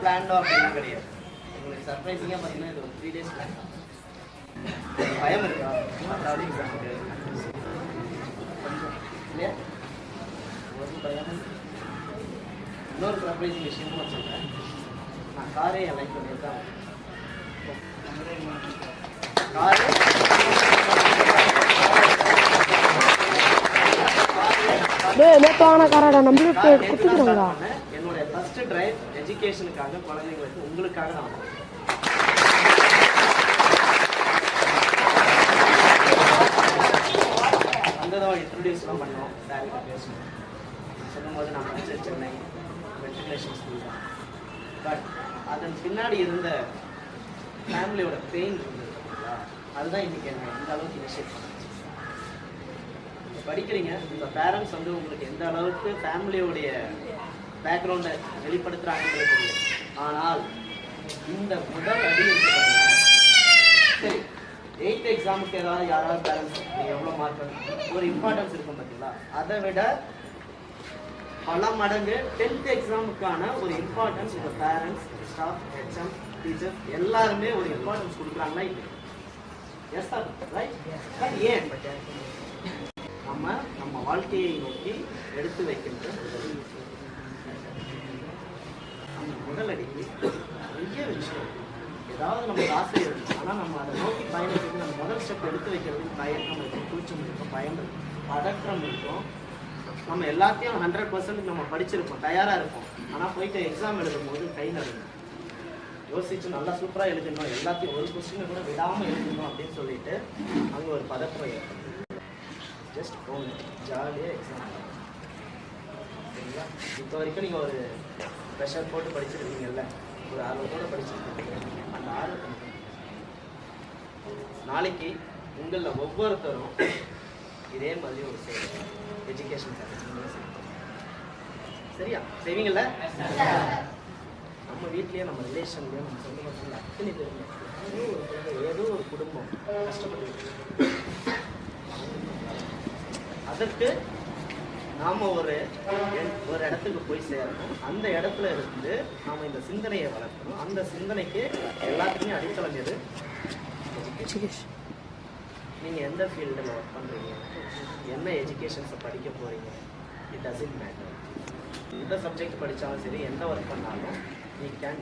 பிளான்டோ அப்படிலாம் கிடையாது. உங்களுக்கு சர்ப்ரைசிங்காக பார்த்தீங்கன்னா இது ஒரு 3 days பிளான் தான். பயம் இருக்கா? அதாவது எக்ஸாமுக்கு இல்லையா? ஒரு பயம். இன்னொரு சர்ப்ரைசிங் விஷயமும் நான் சொல்கிறேன். நான் காரே என் லைஃப் பண்ணியிருக்கேன். காரு என்னோட ஃபர்ஸ்ட் டிரைவ் எஜுகேஷனுக்காக குழந்தைங்களுக்கு உங்களுக்காக நான் அங்கதான் இன்ட்ரடியூஸ்லாம் பண்ணோம். சாரிட்ட பேசணும் சொல்லும்போது நான் படிச்ச சென்னை மெட்ரிகுலேஷன் ஸ்கூல் தான். பட் அதன் பின்னாடி இருந்த ஃபேமிலியோட பெயின் இருந்தது, அதுதான் இன்னைக்கு என்ன இந்த அளவுக்கு இனிஷியேட் பண்ணுச்சு. படிக்கிறீங்க, உங்கள் பேரண்ட்ஸ் வந்து உங்களுக்கு எந்த அளவுக்கு ஃபேமிலியோடைய பேக்ரவுண்டை வெளிப்படுத்துகிறாங்கன்றது தெரியும். ஆனால் இந்த முதல் அடி இருக்கு பாருங்க. சரி, 8th எக்ஸாமுக்கு யாராவது பேரண்ட்ஸ் நீங்கள் எவ்வளோ மார்க் ஒரு இம்பார்ட்டன்ஸ் இருக்கும் பார்த்தீங்களா, அதை விட பல மடங்கு 10th எக்ஸாமுக்கான ஒரு இம்பார்ட்டன்ஸ் உங்கள் பேரண்ட்ஸ், ஸ்டாஃப், ஹெச்எம், டீச்சர்ஸ் எல்லாருமே ஒரு இம்பார்ட்டன்ஸ் கொடுக்குறாங்களா இல்லை? Yes sir, right. பட் ஏன் நம்ம வாழ்க்கையை நோக்கி எடுத்து வைக்கின்ற அந்த முதலடிக்கு நிறைய விஷயம். ஏதாவது நமக்கு ஆசை இருக்கும், ஆனால் நம்ம அதை நோக்கி பயணிக்கிறது நம்ம முதல் ஸ்டெப் எடுத்து வைக்கிறதுக்கு தயக்கம் இருக்கும், கூச்சம் இருக்கும், பயம் இருக்கும், பதற்றம் இருக்கும். நம்ம எல்லாத்தையும் 100% நம்ம படிச்சிருப்போம், தயாராக இருப்போம். ஆனால் போயிட்டு எக்ஸாம் எழுதும் போது கை நடுங்க. யோசிச்சு நல்லா சூப்பராக எழுதணும், எல்லாத்தையும் ஒரு கொஸ்டினை கூட விடாமல் எழுதணும் அப்படின்னு சொல்லிட்டு அங்கே ஒரு பதற்றம் ஏற்படும். ஜஸ்ட் போங்க, ஜாலியாக எக்ஸாம் சரிங்களா? இப்போ வரைக்கும் நீங்கள் ஒரு ப்ரெஷர் போட்டு படிச்சிருக்கீங்கல்ல, ஒரு ஆர்வத்தோடு படிச்சிருக்கீங்க. அந்த ஆர்வத்தை நாளைக்கு உங்களில் ஒவ்வொருத்தரும் இதே மாதிரி ஒரு எஜுகேஷன் சரியா செய்வீங்கள்ல? நம்ம வீட்லேயே, நம்ம ரிலேஷன்லேயே, நம்ம சொந்த பசங்க அத்தனை பேருங்க ஏதோ ஒரு குடும்பம் கஷ்டப்பட்டு அதற்கு நாம் ஒரு இடத்துக்கு போய் சேரணும். அந்த இடத்துல இருந்து நாம் இந்த சிந்தனையை வளர்க்கணும். அந்த சிந்தனைக்கு எல்லாத்துக்குமே அடித்தளம் எது? எஜுகேஷன். நீங்கள் எந்த ஃபீல்டில் ஒர்க் பண்ணுறீங்க, என்ன எஜுகேஷன்ஸை படிக்க போகிறீங்க, இட் டசன்ட் மேட்டர். எந்த சப்ஜெக்ட் படித்தாலும் சரி, எந்த ஒர்க் பண்ணாலும் you can